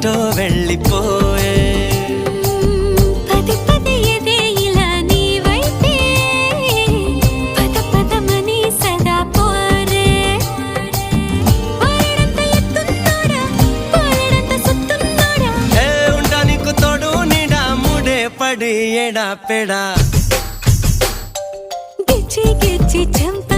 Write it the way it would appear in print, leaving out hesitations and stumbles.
ఎటో వెళ్ళిపోయే పది పది ఎదే ఇలా నీ వైపే పద పదమని సదా పోరే పోరడంత ఎత్తున్నోడా పోరడంత సుత్తున్నోడా ఏ ఉంటా నీకు తోడు నీడా ముడే పడి ఎడా పెడా గిచ్చి గిచ్చి చంప